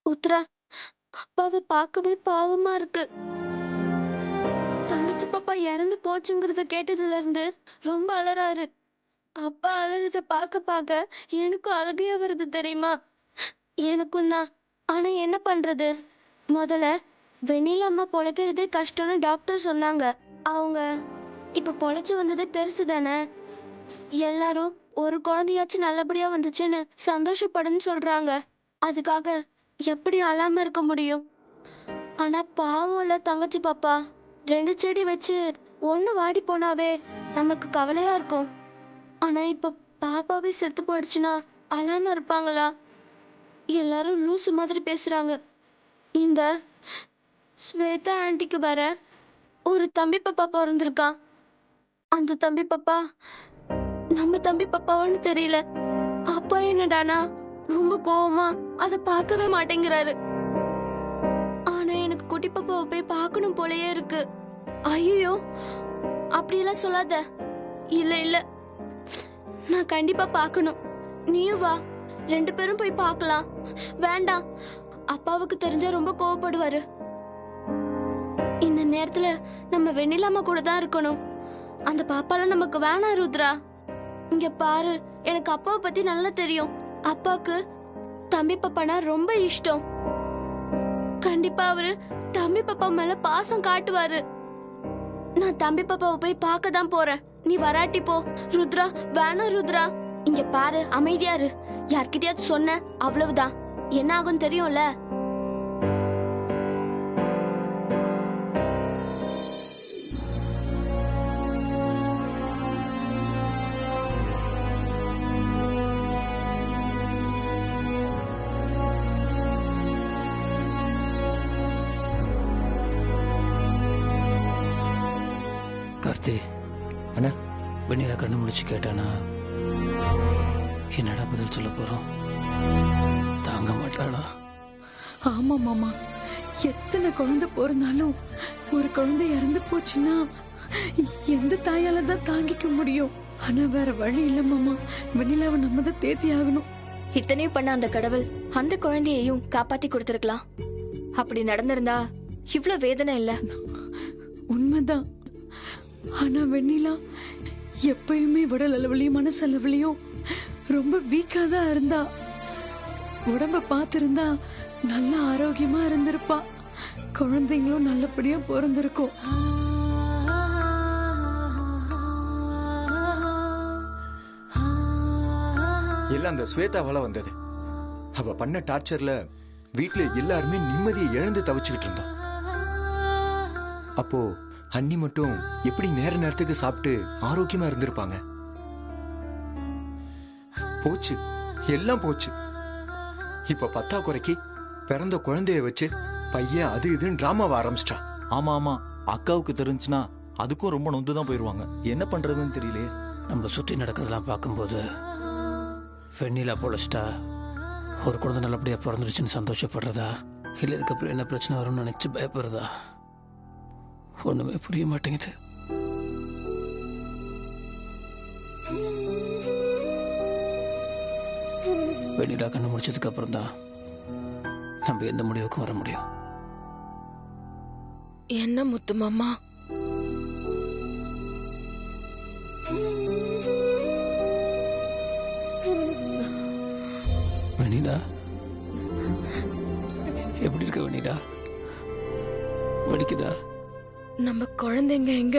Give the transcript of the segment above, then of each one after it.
உத்ரா, அப்பாவை பார்க்கவே பாவமா இருக்கு. தங்கச்சி பாப்பா இறந்து போச்சுங்கிறத கேட்டதுல இருந்து ரொம்ப அலறாரு. அப்பா அலறத பார்க்க பார்க்க எனக்கும் அழுகையா வருது தெரியுமா? எனக்கும் தான். ஆனா என்ன பண்றது? முதல்ல வெண்ணிலா அம்மா பொழைக்கிறதே கஷ்டம்னு டாக்டர் சொன்னாங்க. அவங்க இப்ப பொழைச்சு வந்ததே பெருசு தானே. எல்லாரும் ஒரு குழந்தையாச்சும் நல்லபடியா வந்துச்சுன்னு சந்தோஷப்படுன்னு சொல்றாங்க. அதுக்காக எப்படி அழாம இருக்க முடியும்? ஆனா பாவம் இல்ல தங்கச்சி பாப்பா. 2 செடி வச்சு ஒண்ணு வாடி போனாவே நமக்கு கவலையா இருக்கும். ஆனா இப்ப பாப்பாவே செத்து போயிடுச்சுன்னா அழாம இருப்பாங்களா? எல்லாரும் லூசு மாதிரி பேசுறாங்க. இந்த ஸ்வேதா ஆன்ட்டிக்கு வர ஒரு தம்பி பாப்பா பிறந்திருக்கான். அந்த தம்பி பாப்பா நம்ம தம்பி பாப்பாவான்னு தெரியல. அப்பா என்னடானா ரொம்ப கோவமா அதை பார்க்கவே மாட்டேங்கிறாரு. ஆனா எனக்கு குட்டி பாப்பாவை போய் பார்க்கணும் போலயே இருக்கு. ஐயோ, அப்படியெல்லாம் சொல்லாத. இல்ல இல்ல, நான் கண்டிப்பா பார்க்கணும். நீயும் வா, 2 பேரும் போய் பார்க்கலாம். வேண்டாம், அப்பாவுக்கு தெரிஞ்சா ரொம்ப கோவப்படுவாரு. இந்த நேரத்துல நம்ம வெண்ணிலாம கூட தான் இருக்கணும். அந்த பாப்பால நமக்கு வேணாம் ருத்ரா. இங்க பாரு, எனக்கு அப்பாவை பத்தி நல்லா தெரியும். அப்பாக்கு தம்பி பாப்பானா ரொம்ப இஷ்டம். கண்டிப்பா அவரு தம்பி பாப்பா மேல பாசம் காட்டுவாரு. நான் தம்பி பாப்பாவை போய் பார்க்க தான் போறேன். நீ வராட்டி போ. ருத்ரா, வேணாம் ருத்ரா. இங்க பாரு, அமைதியா இரு. யார்கிட்டயாவது சொன்ன அவ்வளவுதான். என்ன ஆகும் தெரியும்ல. கார்த்தி அண்ணா, வெண்ணிலா கண்ணு முடிச்சு கேட்டானா என்னடா பதில் சொல்ல போறோம்? தாங்க மாட்டாளா? ஆமா மாமா, எத்தனை குழந்தை பிறந்தாலும் ஒரு குழந்தை இறந்து போச்சுன்னா எந்த தாயால தான் தாங்கிக்க முடியும். ஆனா வேற வழி இல்ல மாமா. வெண்ணிலாவை நம்ம தான் தேத்தி ஆகணும். இத்தனையும் பண்ண அந்த கடவுள் அந்த குழந்தையையும் காப்பாத்தி கொடுத்திருக்கலாம். அப்படி நடந்திருந்தா இவ்ளோ வேதனை இல்ல. உண்மைதான். ஆனா வெண்ணிலா எப்பயுமே உடல் அளவுலயும் மனசளவுலயும் ரொம்ப வீக்கா தான் இருந்தா. உடம்ப பார்த்திருந்தா நல்ல ஆரோக்கியமா இருந்திருப்பா. குழந்தைங்களும் நல்லபடியா பிறந்திருக்கும். எல்லாம் அந்த ஸ்வேதாவால வந்தது. அவ பண்ண டார்ச்சர்ல வீட்டுல எல்லாருமே நிம்மதியை இழந்து தவிச்சுக்கிட்டு இருந்தோம். அப்போ அண்ணி மட்டும் எப்படி நேர நேரத்துக்கு சாப்பிட்டு ஆரோக்கியமா இருந்திருப்பாங்க? போச்சு, எல்லாம் போச்சு. இப்ப பத்தாக்குறைக்கு பிறந்த குழந்தைய வச்சு பையன் அது இதுன்னு டிராமாவை ஆரம்பிச்சிட்டான். ஆமா ஆமா, அக்காவுக்கு தெரிஞ்சுன்னா அதுக்கும் ரொம்ப நொந்து தான் போயிருவாங்க. என்ன பண்றதுன்னு தெரியலையே. நம்மளை சுற்றி நடக்கிறதெல்லாம் பார்க்கும்போது வெண்ணிலா பொழைச்சிட்டா ஒரு குழந்தை நல்லபடியாக பிறந்துருச்சுன்னு சந்தோஷப்படுறதா, இல்லை இதுக்கப்புறம் என்ன பிரச்சனை வரும்னு நினச்சி பயப்படுறதா, ஒன்றுமே புரிய மாட்டேங்குது. வெண்ணிலா கண்ணு முடிச்சதுக்கு அப்புறம் தான் நம்ம எந்த முடிவுக்கும் வர முடியும். என்ன முத்து மாமா? வெண்ணிலா, எப்படி இருக்க வெண்ணிலா? வலிக்குதா? நம்ம குழந்தைங்க எங்க?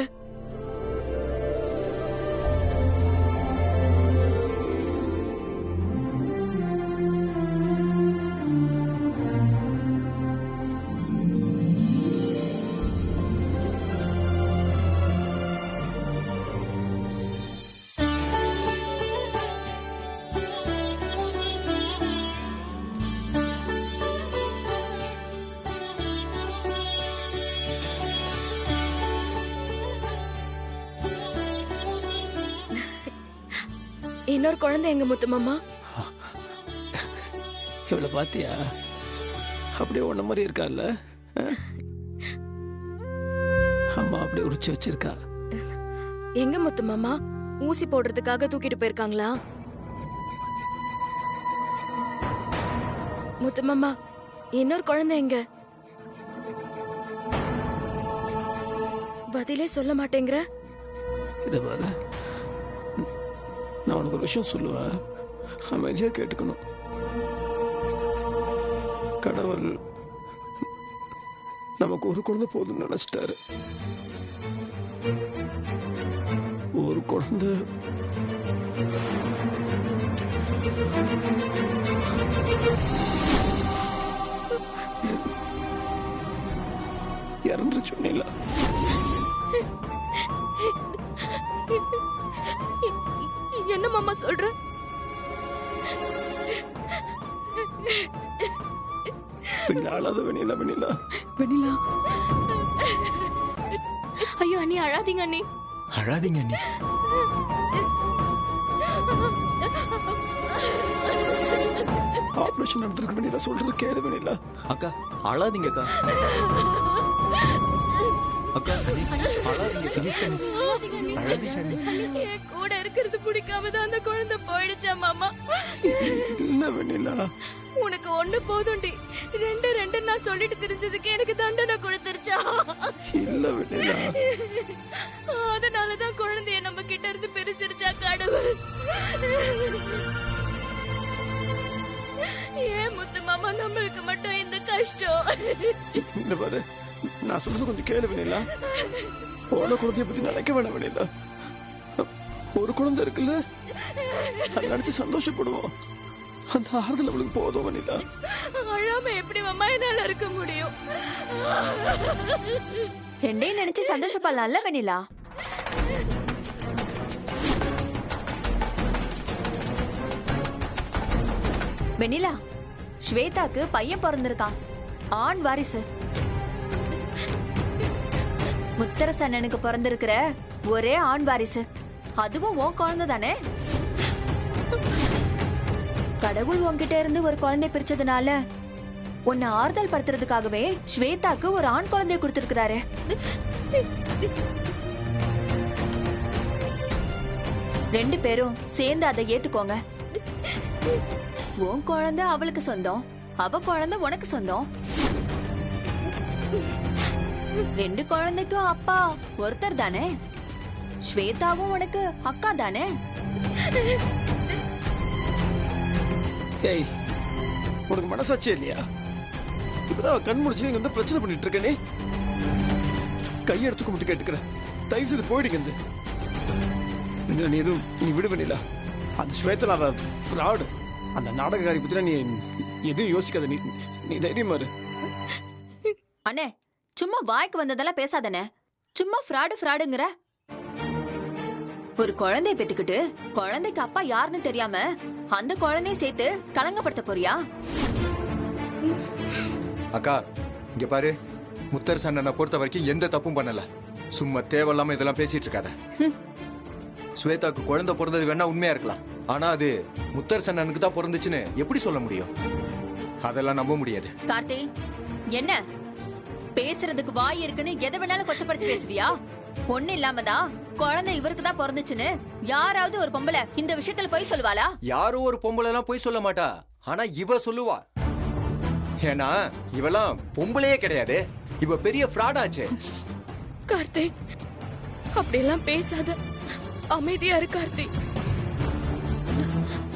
இன்னொரு குழந்தை எங்க முத்து மாமா? இவளை பாத்தியா? அப்படியே ஒன்ன மாதிரி இருக்கால. அம்மா அப்படியே உரிச்சு வச்சிருக்கா. எங்க முத்து மாமா? ஊசி போடுறதுக்காக தூக்கிட்டு போயிருக்காங்களா? முத்து மாமா, இன்னொரு குழந்தை எங்க? பதிலே சொல்ல மாட்டேங்கிற. இதை பாரு, நான் உனக்கு ஒரு விஷயம் சொல்லுவேன், அமைதியா கேட்டுக்கணும். கடவுள் நமக்கு ஒரு குழந்தை போதும்னு நினைச்சிட்டாரு. ஒரு குழந்தை இறந்து சொன்னீங்களா? என்ன மாமா சொல்ற? அழாத வெண்ணிலா, வெண்ணிலா, வெண்ணிலா. ஐயோ அண்ணி, அழாதீங்க அண்ணி. அழாதீங்க அண்ணி. ஆபரேஷன் நடந்திருக்கு வெண்ணிலா, சொல்றது கேளு வெண்ணிலா. அக்கா அழாதீங்க அக்கா. அக்கா அழாதீங்க ப்ளீஸ். அழாதீங்க அண்ணி. என் கூட இருக்கிறது பிடிக்காம தான் அந்த குழந்தை போயிடுச்சா மாமா? இல்ல வெண்ணிலா, உனக்கு ஒண்ணு போதும்டி, ரெண்டு ரெண்டு நான் சொல்லிட்டு தெரிஞ்சதுக்கு எனக்கு தண்டனை கொடுத்துருச்சா? இல்ல வெண்ணிலா, அதனாலதான் குழந்தைய நம்ம கிட்ட இருந்து பிரிச்சிருச்சா கடவுள்? ஏன் முத்து மாமா நம்மளுக்கு மட்டும் இந்த கஷ்டம்? இந்த பாரு, நான் சொல்றது கொஞ்சம் கேளு வெண்ணிலா. போன குழந்தைய பத்தி நினைக்க வேணாம் வெண்ணிலா. ஒரு குழந்தை இருக்குல்ல, அதை நினைச்சு சந்தோஷப்படுவோம். அந்த ஆறுதல் அவளுக்கு போதும் வெண்ணிலா. அழாம எப்படி மாமா என்னால இருக்க முடியும்? ரெண்டையும் நினைச்சு சந்தோஷப்படலாம்ல வெண்ணிலா? வெண்ணிலா, ஸ்வேதாக்கு பையன் பிறந்திருக்கான், ஆண் வாரிசு. முத்தரசண்ணனுக்கு பிறந்திருக்கிற ஒரே ஆண் வாரிசு, அதுவும் உன் குழந்தை தானே? கடவுள் உன்கிட்ட இருந்து ஒரு குழந்தை பிரிச்சதுனால உன்னை ஆறுதல் படுத்துறதுக்காகவே ஸ்வேதாக்கு ஒரு ஆண் குழந்தைய கொடுத்திருக்கிறாரு. ரெண்டு பேரும் சேர்ந்து அதை ஏத்துக்கோங்க. உன் குழந்தை அவளுக்கு சொந்தம், அவ குழந்தை உனக்கு சொந்தம். ரெண்டு குழந்தைக்கும் அப்பா ஒருத்தர் தானே? ஸ்வேதாவும் உனக்கு அக்கா தானே? ஏய், உனக்கு மனசாட்சியே இல்லையா? இப்பதான் கண் முடிச்சு நீங்க வந்து பிரச்சனை பண்ணிட்டு இருக்க. நீ கையெடுத்து கும்பிட்டு கேட்டுக்கிற, தயவு செய்து போயிடுங்க. நீ எதுவும் நீ விடு வெண்ணிலா. அந்த ஸ்வேதா அவ ஃப்ராடு. அந்த நாடகக்காரி பத்தினா நீ எதுவும் யோசிக்காத. நீ நீ தைரியமா இரு. அண்ணே, சும்மா வாய்க்கு வந்ததெல்லாம் பேசாதனே. சும்மா ஃப்ராடுங்கிற. ஒரு குழந்தைய பெத்துக்கிட்டு குழந்தைக்கு அப்பா யாருன்னு தெரியாம அந்த குழந்தைய சேர்த்து கலங்கப்படுத்த போறியா? அக்கா இங்க பாரு, முத்தரசன் அண்ணனை பொறுத்த வரைக்கும் எந்த தப்பும் பண்ணல. சும்மா தேவையில்லாம இதெல்லாம் பேசிட்டு இருக்காத. ஸ்வேதாக்கு குழந்தை பிறந்தது வேணா உண்மையா இருக்கலாம், ஆனா அது முத்தரசன் அண்ணனுக்கு தான் பிறந்துச்சுன்னு எப்படி சொல்ல முடியும்? அதெல்லாம் நம்ப முடியாது. கார்த்தி, என்ன பேசுறதுக்கு வாய் இருக்குன்னு எதை வேணாலும் கொச்சப்படுத்தி பேசுவியா? ஒண்ணு இல்லாமதான் குழந்தை இவருக்கு தான் பிறந்துச்சுன்னு யாராவது ஒரு பொம்பளை இந்த விஷயத்துல போய் சொல்லுவாளா? யாரும் ஒரு பொம்பளை எல்லாம் போய் சொல்ல மாட்டா, ஆனா இவ சொல்லுவா. ஏன்னா இவெல்லாம் பொம்பளையே கிடையாது, இவ பெரிய ஃப்ராடாச்சே. கார்த்திக், அப்படியெல்லாம் பேசாத, அமைதியா இரு கார்த்திக்.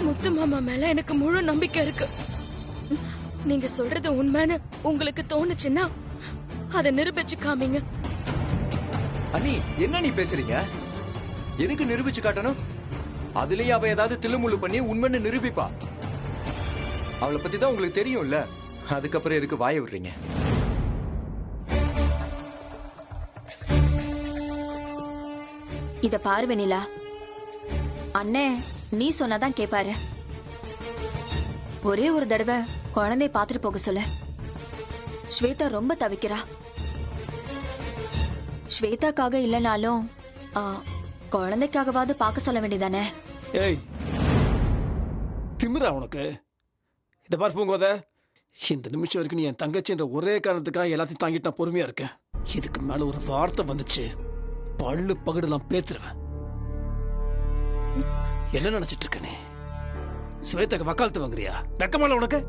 முத்து மாமா மேல எனக்கு முழு நம்பிக்கை இருக்கு. நீங்க சொல்றது உண்மைன்னு உங்களுக்கு தோணுச்சுன்னா அதை நிரூபிச்சு காமிங்க. அண்ணி என்ன நீ பேசுறீங்க? எதுக்கு நிரூபிச்சு காட்டணும்? அதுலயே அவ ஏதாவது தில்லுமுள்ளு பண்ணி உண்மைன்னு நிரூபிப்பா. அவளை பத்தி தான் உங்களுக்கு தெரியும்ல, அதுக்கப்புறம் எதுக்கு வாய விடுறீங்க? இத பாரு வெண்ணிலா, அண்ணே நீ சொன்னாதான் கேப்பாரு. ஒரே ஒரு தடவை குழந்தைய பாத்துட்டு போக சொல்ல. ஸ்வேதா ரொம்ப தவிக்கிறா. ஸ்வேதாக்காக இல்லனாலும் குழந்தைக்காகவாது பார்க்க சொல்ல வேண்டியதானே? ஏய், திமிரா உனக்கு? இத பாரு பூங்கோத, இந்த நிமிஷம் வரைக்கும் நீ என் தங்கச்சின்ற ஒரே காரணத்துக்காக எல்லாத்தையும் தாங்கிட்டு நான் பொறுமையா இருக்கேன். இதுக்கு மேல ஒரு வார்த்தை வந்துச்சு, பல்லு பகடெல்லாம் பேத்துருவேன். என்ன நினைச்சிட்டு இருக்க நீ? ஸ்வேதாக்கு வக்காலத்து வாங்குறியா? வெக்கமால உனக்கு?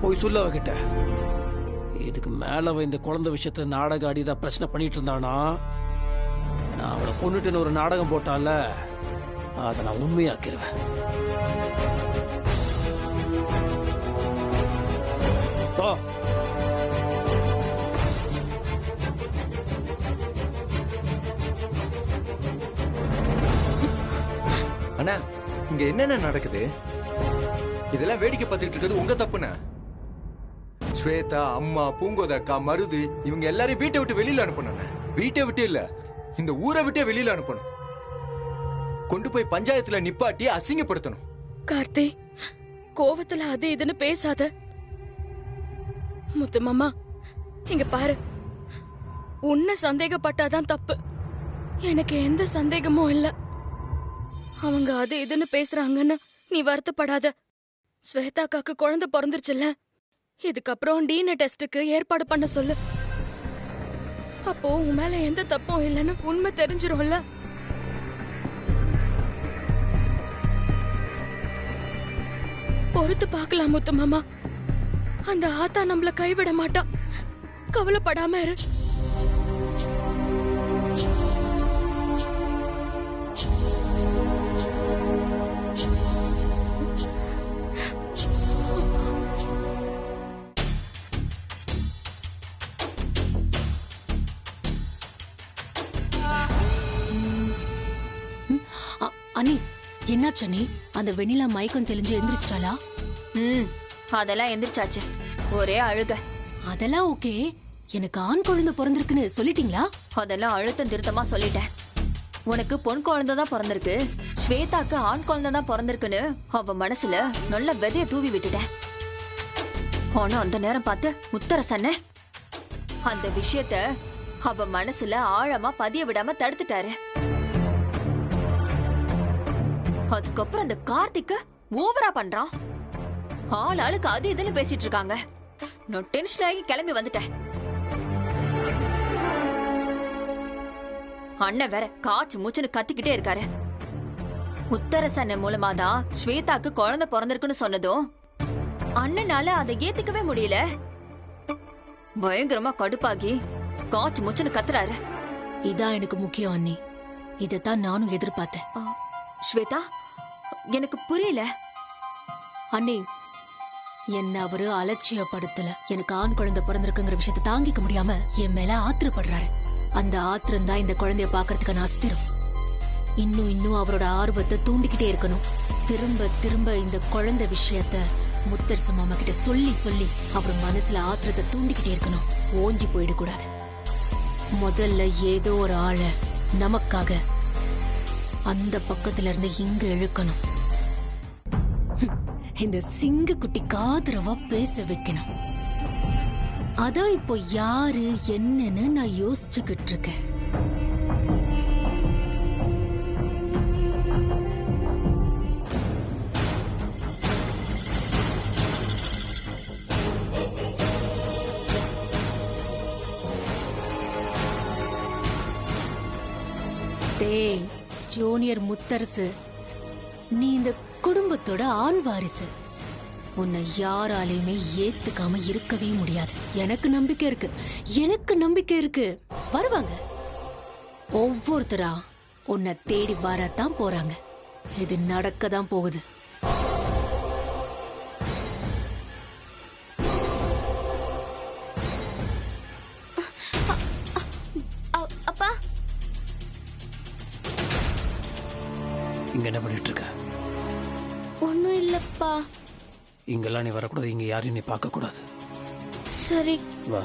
போய் சொல்ல அவகிட்ட. இதுக்கு மேல அவ இந்த குழந்தை விஷயத்துல நாடகம் ஆடிதான் பிரச்சனை பண்ணிட்டு இருந்தானா, நான் அவளை கொண்டுட்டுன்னு ஒரு நாடகம் போட்டால, அதை நான் உண்மையாக்கிடுவேன். போ. அண்ணா, இங்க என்னென்ன நடக்குது? இதெல்லாம் வேடிக்கை பார்த்துட்டு இருக்கிறது உங்க தப்புண்ணா. ஸ்வேதா, அம்மா, பூங்கோத அக்கா, மருது இவங்க எல்லாரையும் வீட்டை விட்டு வெளியில அனுப்பணும். வீட்டை விட்டு இல்ல, இந்த ஊரை விட்டே வெளியில அனுப்பணும். கொண்டு போய் பஞ்சாயத்துல நிப்பாட்டி அசிங்கப்படுத்தணும். கார்த்தி, கோவத்துல அது இதுன்னு பேசாத. முத்து மாமா, இங்க பாரு, உன்னை சந்தேகப்பட்டாதான் தப்பு. எனக்கு எந்த சந்தேகமும் இல்ல. அவங்க அது இதுன்னு பேசுறாங்கன்னு நீ வருத்தப்படாத. ஸ்வேதாக்காக்கு குழந்தை பிறந்துருச்சுல்ல, இதுக்கப்புறம் டிஎன்ஏ டெஸ்டுக்கு ஏற்பாடு பண்ண சொல்லு. அப்போ உன் மேல எந்த தப்பும் இல்லைன்னு உண்மை தெரிஞ்சிரும்ல. பொறுத்து பார்க்கலாம் முத்து மாமா. அந்த ஆத்தா நம்மள கைவிட மாட்டா, கவலைப்படாம இரு. அண்ணி, என்னாச்சு அண்ணி? அந்த வெண்ணிலா மயக்கம் தெளிஞ்சு எந்திரிச்சிட்டாளா? அதெல்லாம் எந்திரிச்சாச்சு. ஒரே அழுக. அதெல்லாம் ஓகே. எனக்கு ஆண் குழந்தை பிறந்திருக்குன்னு சொல்லிட்டீங்களா? அதெல்லாம் அழுத்தம் திருத்தமா சொல்லிட்டேன். உனக்கு பொன் குழந்தை தான் பிறந்திருக்கு, ஸ்வேதாக்கு ஆண் குழந்தை தான் பிறந்திருக்குன்னு அவ மனசுல நல்ல விதைய தூவி விட்டுட்டேன். ஆனா அந்த நேரம் பார்த்து முத்தரசன்ன அந்த விஷயத்த அவ மனசுல ஆழமா பதிய விடாம தடுத்துட்டாரு. அதுக்கப்புறம் அந்த கார்த்திக் ஓவரா பண்றான். ஆள் ஆளுக்கு அது இதுன்னு பேசிட்டு இருக்காங்க. நான் டென்ஷன் ஆகி கிளம்பி வந்துட்டேன். அண்ணன் வேற காச்சு மூச்சுன்னு கத்திக்கிட்டே இருக்காரு. முத்தரசன் மூலமா தான் ஸ்வேதாக்கு குழந்தை பிறந்திருக்குன்னு சொன்னதும் அண்ணனால அதை ஏத்துக்கவே முடியல. பயங்கரமா கடுப்பாகி காச்சு மூச்சுன்னு கத்துறாரு. இதான் எனக்கு முக்கியம் அண்ணி. இதைத்தான் நானும் எதிர்பார்த்தேன். ஸ்வேதா, எனக்கு புரியல. அண்ணி, என்ன அவரு அலட்சியப்படுத்தல. எனக்கு ஆண் குழந்தை பிறந்திருக்குங்கிற விஷயத்தை தாங்கிக்க முடியாம என் மேல ஆத்திரப்படுறாரு. அந்த ஆத்திரம் தான் இந்த குழந்தைய பாக்குறதுக்கான அஸ்திரம். இன்னும் அவரோட ஆர்வத்தை தூண்டிக்கிட்டே இருக்கணும். திரும்ப திரும்ப இந்த குழந்தை விஷயத்த முத்தரசு மாமா கிட்ட சொல்லி அவர் மனசுல ஆத்திரத்தை தூண்டிக்கிட்டே இருக்கணும். ஓஞ்சி போயிடக்கூடாது. முதல்ல ஏதோ ஒரு ஆளை நமக்காக அந்த பக்கத்துல இருந்து இங்க இழுக்கணும். இந்த சிங்க குட்டி காதரவா பேச வைக்கணும். அதான் இப்போ யாரு என்னன்னு நான் யோசிச்சுக்கிட்டு இருக்கேன். டேய் ஜூனியர் முத்தரசு, நீ இந்த குடும்பத்தோட ஆண் வாரிசு. உன்னை யாராலையுமே ஏத்துக்காம இருக்கவே முடியாது. எனக்கு நம்பிக்கை இருக்கு. வருவாங்க. ஒவ்வொருத்தரா உன்னை தேடி வரத்தான் போறாங்க. இது நடக்கதான் போகுது. அப்பா, இங்க என்ன பண்ணிட்டு இருக்க? ஒன்னும் இல்லப்பா. இங்கெல்லாம் நீ வரக்கூடாது. இங்க யாரையும் நீ பார்க்க கூடாது. சரி வா.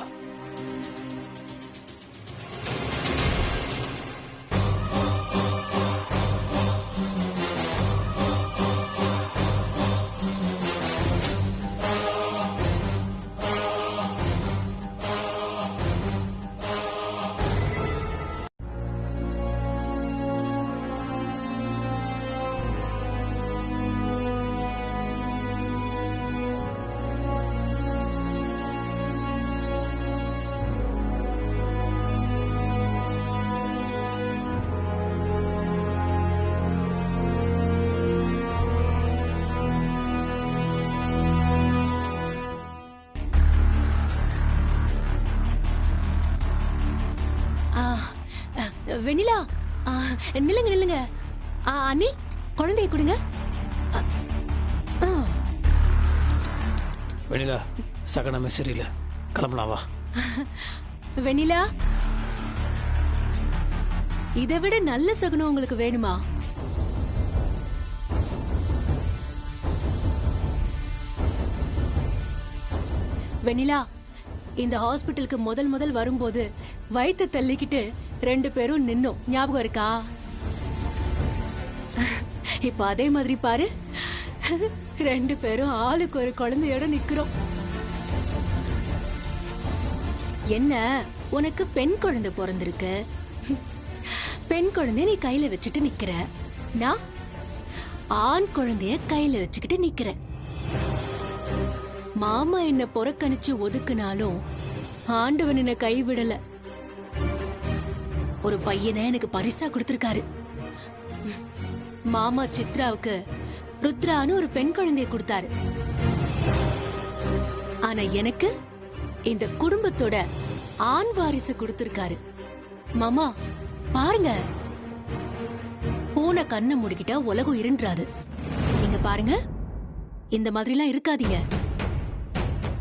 வெண்ணிலா நில்லுங்க நில்லுங்க. அண்ணி குழந்தைய கொடுங்க. வெண்ணிலா சகனமே சரியில்லை, கிளம்பலாம் வா. வெண்ணிலா, இதை விட நல்ல சகுனம் உங்களுக்கு வேணுமா? வெண்ணிலா, இந்த ஹாஸ்பிட்டலுக்கு முதல் வரும்போது வயித்தை தள்ளிக்கிட்டு 2 பேரும் நின்னோம், ஞாபகம் இருக்கா? இப்ப அதே மாதிரி பாரு, 2 பேரும் ஆளுக்கு ஒரு குழந்தையோட நிக்கிறோம். என்ன, உனக்கு பெண் குழந்தை பிறந்திருக்கு. பெண் குழந்தைய நீ கையில வச்சுட்டு நிக்கிற, நான் ஆண் குழந்தைய கையில வச்சுக்கிட்டு நிக்கிறேன். மாமா என்ன புறக்கணிச்சு ஒதுக்குனாலும் ஆண்டவன் என்ன கைவிடல. ஒரு பையனை எனக்கு பரிசா கொடுத்திருக்காரு. மாமா சித்ராவுக்கு ருத்ரான்னு ஒரு பெண் குழந்தைய கொடுத்தாரு. ஆனா எனக்கு இந்த குடும்பத்தோட ஆண் வாரிசு கொடுத்திருக்காரு. மாமா பாருங்க, பூனை கண்ணை மூடிக்கிட்டா உலகம் இருண்டாது. நீங்க பாருங்க, இந்த மாதிரிலாம் இருக்காதீங்க.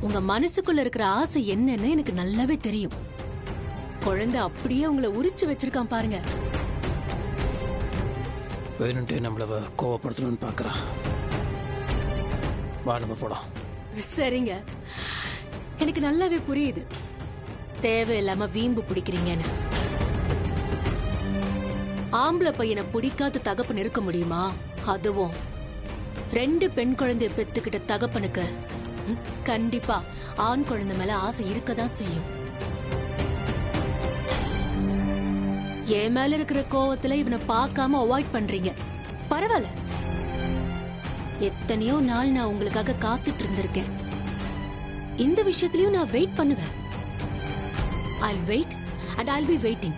உங்க மனசுக்குள்ள இருக்கிற ஆசை என்னன்னு எனக்கு நல்லாவே தெரியும். குழந்தை அப்படியே உங்களை உரிச்சு வச்சிருக்கான் பாருங்க. வேணுன்ட்டே நம்மள கோவப்படுத்தணும்னு பாக்குறான். வா நம்ம போலாம். சரிங்க, எனக்கு நல்லாவே புரியுது தேவையில்லாம வீம்பு பிடிக்கிறீங்கன்னு. ஆம்பளை பையனை பிடிக்காத தகப்பன் இருக்க முடியுமா? அதுவும் 2 பெண் குழந்தைய பெத்துக்கிட்ட தகப்பனுக்கு கண்டிப்பா ஆண் குழந்தை மேல ஆசை இருக்கதான் செய்யும். என் மேல இருக்கிற கோவத்துல இவனை பார்க்காம அவாய்ட் பண்றீங்க. பரவாயில்ல, எத்தனையோ நாள் நான் உங்களுக்காக காத்துட்டு இருந்திருக்கேன். இந்த விஷயத்திலயும் நான் வெயிட் பண்ணுவேன். I'll wait and I'll be waiting.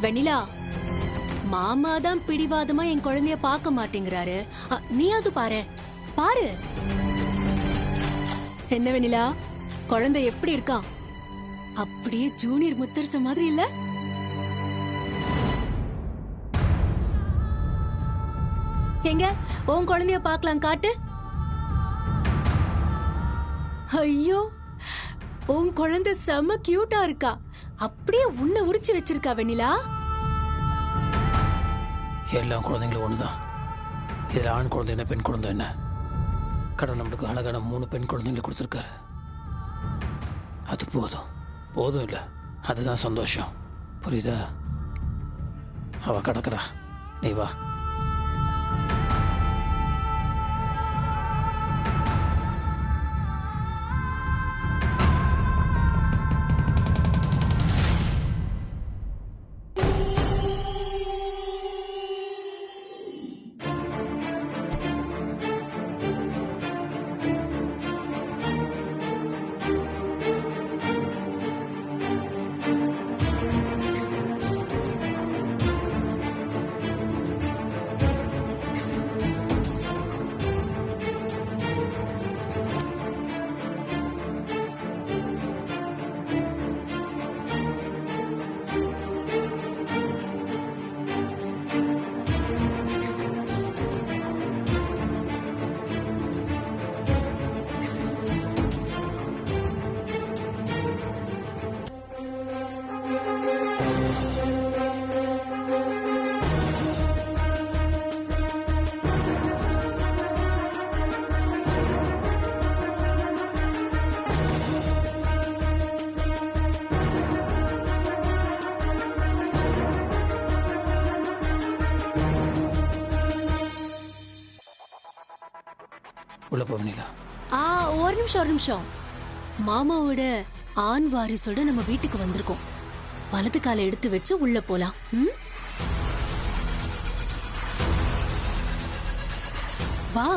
வெண்ணிலா, மாமா தான் பிடிவாதமா என் குழந்தைய பார்க்க மாட்டேங்கிறாரு. நீயாவது பாரு பாரு. என்ன வெண்ணிலா, குழந்தை எப்படி இருக்கான்? அப்படியே ஜூனியர் முத்தரச மாதிரி இல்ல? எங்க உன் குழந்தைய பார்க்கலாம், காட்டு. ஐயோ, உன் குழந்தை செம கியூட்டா இருக்கா. அப்படியே உன்னை உரிச்சு வச்சிருக்கா வெண்ணிலா. எல்லா குழந்தைங்களும் ஒண்ணுதான். இதுல ஆண் குழந்தை என்ன, பெண் குழந்தை என்ன? கடவுள் நம்மளுக்கு அழகான 3 பெண் குழந்தைங்களை கொடுத்துருக்காரு. அது போதும். போதும் இல்ல, அதுதான் சந்தோஷம். புரியுதா? அவ கிடக்குறா, நீ வா. உள்ள போவீங்களா? ஒரு நிமிஷம். மாமாவோட ஆண் வாரிசோட நம்ம வீட்டுக்கு வந்திருக்கோம். வலது காலை எடுத்து வச்சு உள்ள போலாம். வா.